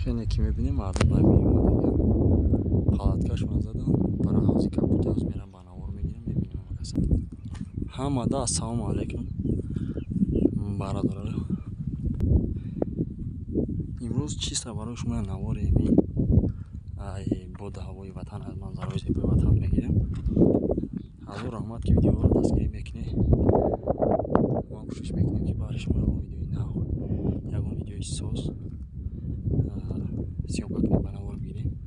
خیلی که میبینیم مردم در میگم پالاتکاشون زدن برای حوضی کبوتر از میرم بناور میگیرم میبینیم کسا همه دا السلام علیکم برادران امروز چیست برای شما نوار یعنی بود هوای وطن از منظرهای زیبای وطن میگیریم از اون رحمت که ویدیو رو دستگیری میکنه ما کوشش میکنیم که برای شما اون ویدیوی نو یکون ویدیوی سوز سیوکا کنیم بناور بگیریم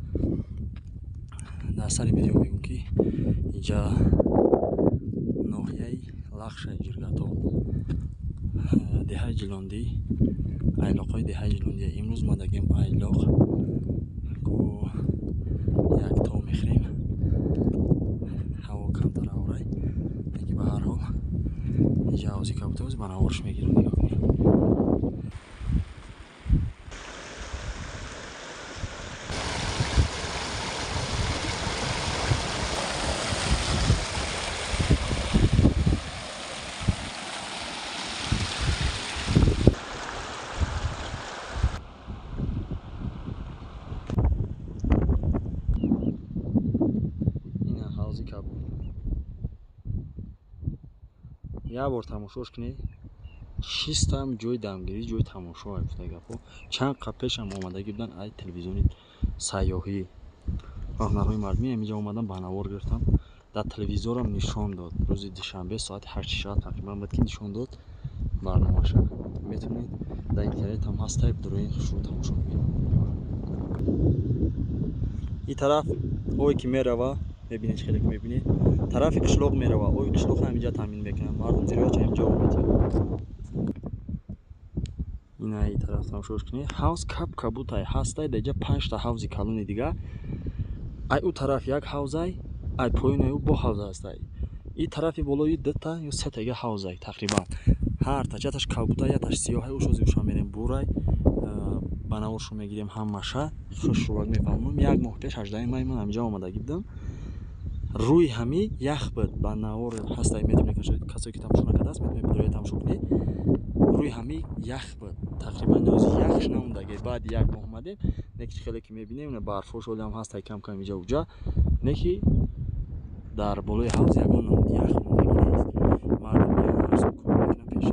در سر ویدیو میگم که اینجا ناحیه لخش جرگاتال دهه جلوندی ایلاقای دهه جلوندی امروز ما دگیم ایلاق کو یک تا میخریم هوا کمتر آورای دیگه به هر حال اینجا حوضی کبوتر بناورش میگیرم نگاه کنیم یا بار تماشاش کنید شیستم جوی دمگیری جوی تماشا افتاده گپو چند قپش هم اومدگی بودن ای تلویزیونی سیاحی راهنمای مردمی اینجا اومدن بناور گرفتم در تلویزیونم نشون داد روز دوشنبه ساعت 8 شب تقریبا بعد که نشون داد برنامه‌اش میتونید در اینترنت هم هست تایپ دروین شروع تماشا کنید این طرف اوی که میروه میبینید خیلی که میبینید طرف قشلاق میروه اوی قشلاق هم اینجا تامین میکنن مردم زیرا چه اینجا اومدن این طرف تماشاش کنید حوض کبوتر هست دیگه 5 تا حوض کلون دیگه ای او طرف یک حوض ای پایین او با حوض است این طرف بالای 2 تا یا 3 تا حوض ای تقریبا هر تا چتاش کبوتر یا تاش سیاه او شوزیشون میریم برای بناورشو میگیریم همشه خوش رو میفهمم یک ماه پیش 18 می من اینجا اومدگی بودم روی همی یخ بود بناور هست میتونه کسایی که تماشا نکرده است میتونه بدوی تماشا کنه روی همی یخ بود تقریبا نوز یخش نموندگی بعد یک ماه اومدیم نکی خیلی که میبینیم اون برفوش هم هست کم کم اینجا اوجا نکی در بالای حوض یگان نمود یخ موندگی نیست مردم میان هر سال کار میکنن پیش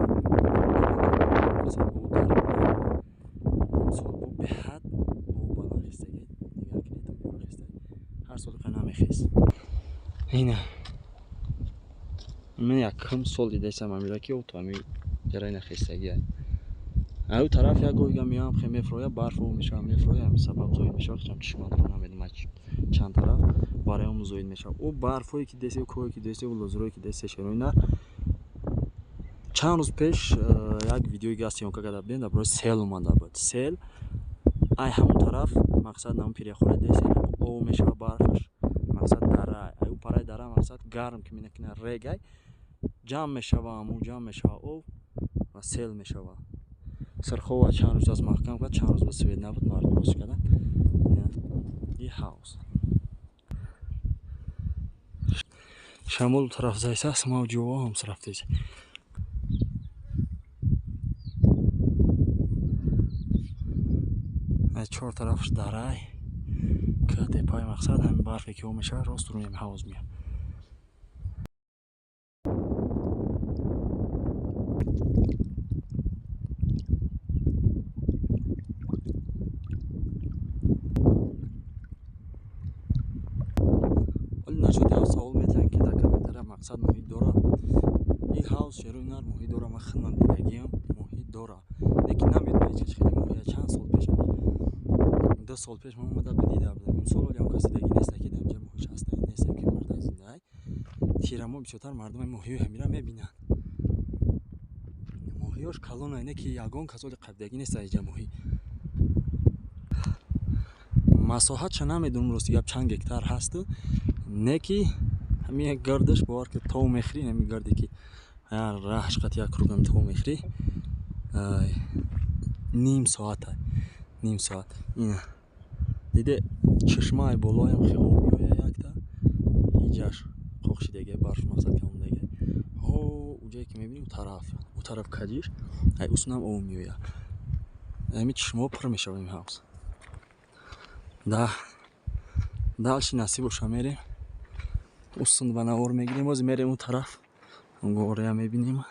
سال بود در سال بود به حد او بالا خیستگی دیگر کنید تو بالا خیستگی هر سال خیلی نمیخیست اینه من یک کم سال دیده ایستم امیره که او تو همی جرای نخیستگی هست او طرف یک گویگه میام خیلی میفرویه برف او میشه میفرویه همین سبب زوید میشه چون چشمان رو نمیدیم چند طرف برای اون زوید میشه او برفایی که دسته و کوهی که دسته و لزروی که دسته شروع چند روز پیش یک ویدیوی گاستیون که کرده بودیم برای سیل اومده بود سیل ای همون طرف مقصد نام پیری خوره دسته او میشه برفش مقصد دره او پرای دره مقصد گرم که مینکنه ریگای جمع میشه و همون جمع میشه او و سیل میشه سرخواه چند روز از محکم کرد چند روز به سوید نبود مردم روز کردن این حوض شمال طرف زایسه است ما جوا هم صرف دیزه از 4 طرفش داره که پای مقصد همین برفی که او میشه راست روی حوض میاد مقصد محیط داره این حوض شروع نر محیط داره من خیلی دیدگیم محیط داره لیکن نمیدونم هیچ خیلی محیط چند سال پیش 2 سال پیش من اومده دیده بودم این سال ولی هم کسی دیگه نیست که اینجا محیط هست نیست که مرد زنده تیرمو بیشتر مردم محیط همیرا میبینن محیطش کلون اینه که یگان کسال قبدگی نیست اینجا محیط مساحت چه نمیدونم راستی گپ چند هکتار هست نه که همین گردش بار که تو میخری همین گردی که هر راهش قط یک روگم تو میخری نیم ساعت اینه دیده چشمه بالای هم خیلی میوه یک تا اینجاش خوخشیدگی برف مقصد کم دیگه اونجایی که میبینیم او طرف کجیش ای اصلا او میوه همین چشمه پر میشه این حوض дальше насиб боша мерем устун ба навор мегирем боз мерем он тараф горея мебинем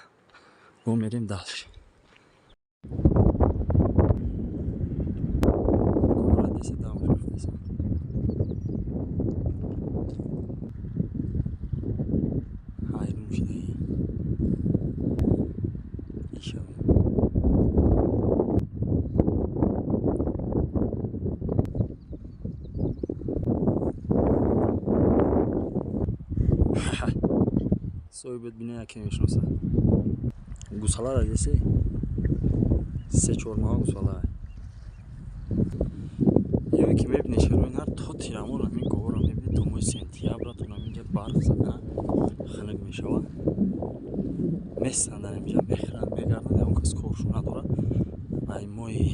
бо мерем дальше соҳибат бина яке мешиносад гусалара десе 3-4 моҳа гусалара ёе ки мебинӣ шарои нар то тирамон ҳамин говора мебинӣ то моҳи сентябра то наминҷа барф зада ханак мешавад месандан инҷа мехӯранд мегарданд ягон кас коршо надорад ай моҳи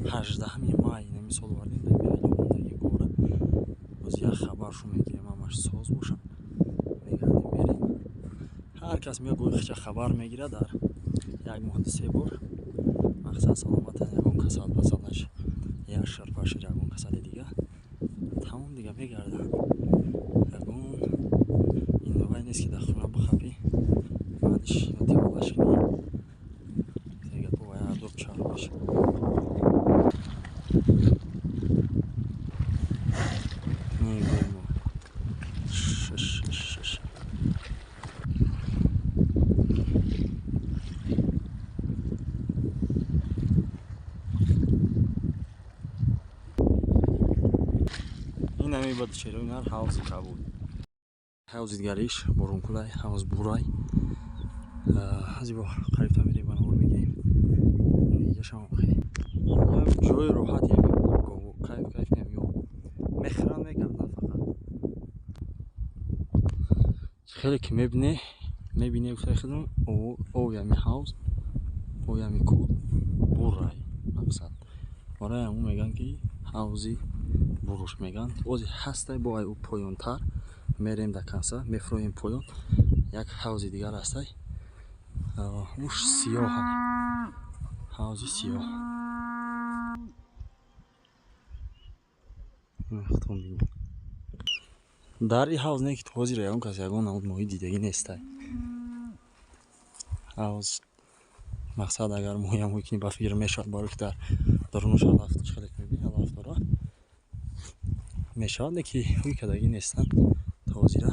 18 май мисол вардем дар миайдомондаги гора боз як хабаршо мегирем ҳамаш соз бошад мегардем мерем ҳар кас меяд гӯяхча хабар мегирад дар як моҳи 3 бор мақсад саломатан ягон касал пасалаш яшар пашир ягон касали дига тамом дига мегарданд ягон инвай нест ки дар хона бихапӣ баъдиш ётиҳолаш кунӣ тега бо ядоб чаробиш бад черои нар ҳавзи кабуд ҳавзи дигариш боронкулай ҳавз бурай зибо қарибтар мерем ба навор мегирем дига шамон хеле ҷои роҳат кайф мем ё мехӯранд мегарданд фақат хеле ки мебине гуфтаи худам оями ҳавз оями кӯл бурай мақсад барои ҳамон меган ки ҳавзи буруш меган ози ҳастай бо ай ӯ поёнтар мерем да канса мефуроем поён як ҳавзи дигар ҳастай уш сиёҳ ҳавзи сиёҳ дар и ҳавз не ки то ҳозир ягон кас ягон намуд моҳӣ дидагӣ нестай ҳавз мақсад агар моҳиам ҳои ба фикр мешавад барои ки дар дарунаш алафт хеле мебини алафт дорад мешавад не ки ҳои кадагӣ нестанд то ҳозира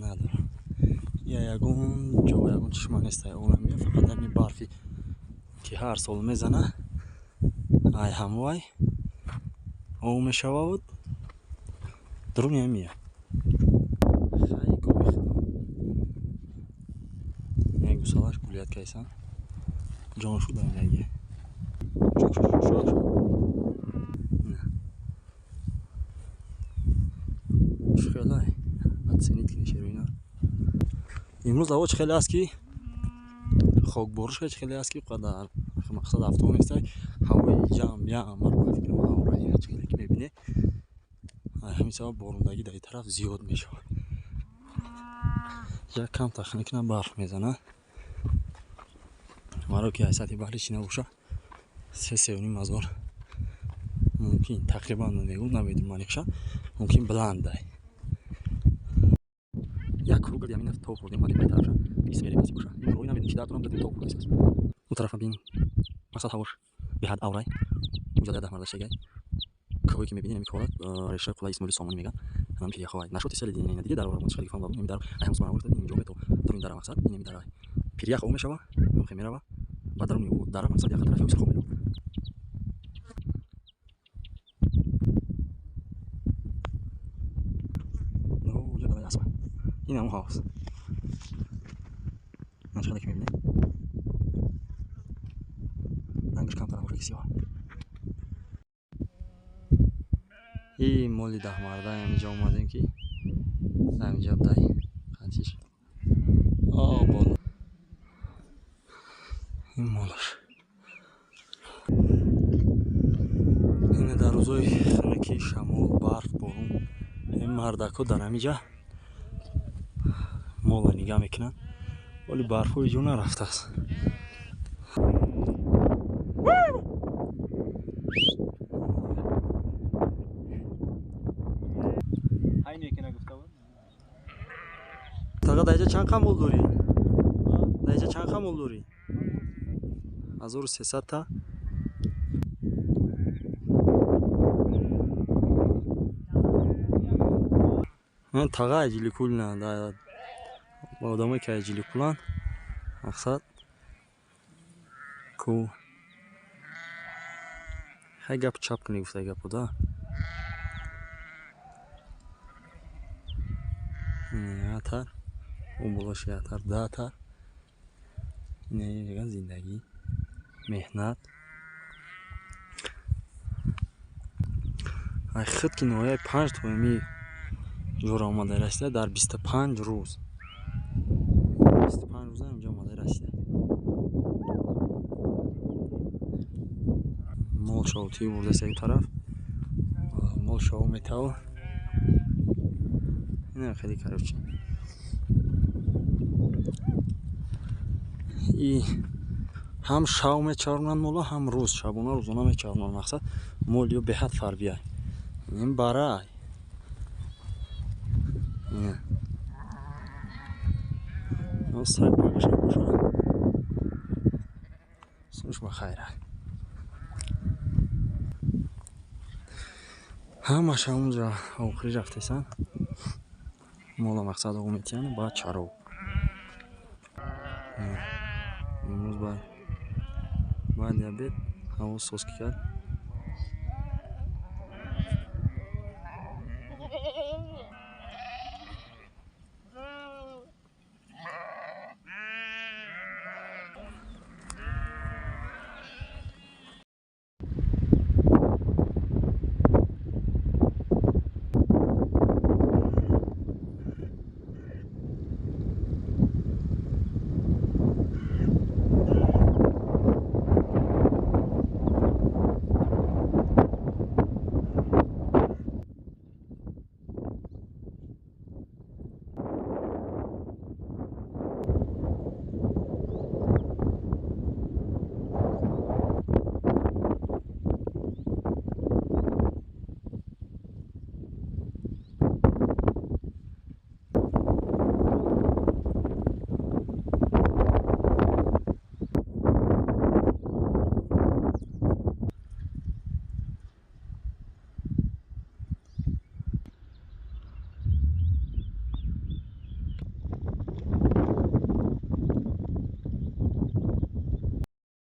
надорам я ягон ҷо ягон чишма нестай онамия фақат ҳамин барфи ки ҳар сол мезана ай ҳамвай ов мешавад друм ямия хай гови як гусалаш гулият кайсан ҷоншу дамиягия шухелай оценит ки нишерои нар имрӯз ҳаво чӣ хеле аст ки хокбориш чӣ хеле аст ки қадар мақсад автоҳо нестай ҳавои ҷам чӣ хеле ки мебине ҳамин сабаб борундагӣ дар ин тараф зиёд мешавад як кам тахминан барф мезанад маро ки ҳайсияти баҳри чӣ набоша 3-3.5 мумкин тақрибан мегум намедум маниқша мумкин бландай як кругл ямина то хурдем али бай тарафша исмерем ази боша ин рои намедум ки дар турам дадим то хурда исас у тарафа бин мақсад ҳавош беҳад аврай инҷа дар даҳмарда шегай кӯи ки мебинем ҳолат решаи қулаи исмоили сомони меган ҳамин ки яховай нашоти сели дин диге дар ормон шахари фам бабу дар ай ҳамс барамор дадим инҷо мето турин дар мақсад инеми дар пирях о мешава мухе мерава ба даруни у дар мақсад як тарафи уср хомelo ин ҳамон ҳавз чақаде ки мебине рангаш камтар бошад ки сиёҳ ин моли даҳмарда ҳаминҷа омадем ки ҳаминҷа дай қатиш боло ин молаш ин дар рӯзои ханаки шамол барф борун ин мардако дар ҳаминҷа мола нигаҳ мекунанд вале барфҳои ҷо нарафтааст Ага даҷа чанд қамол дорӣ? Даҷа чанд қамол дорӣ? 1300 та. Мен тага аҷили кулна да одамое ки аҷили кулан мақсад ку хай гап чап кунӣ гуфта гапода. Ятар он болош ятар датар ине зиндагӣ меҳнат ай худ ки ноҳияи 5 томи ҷора омада расида дар 25 рӯз 25 рӯза инҷо омада расида. Мол шавутӣ бурдаст як тараф мол шаву метавон ина хеле короче и ҳам шав мечаронанд мола ҳам рӯз шабона рӯзона мечаронанд мақсад мол ё беҳад фарбияй ин барай саг багаша боша суш ба хайра ҳамаша онҷа охирӣ рафтесан мола мақсад оғо метияна баъд чароб имрӯз баъди обед ҳаво соз ки кард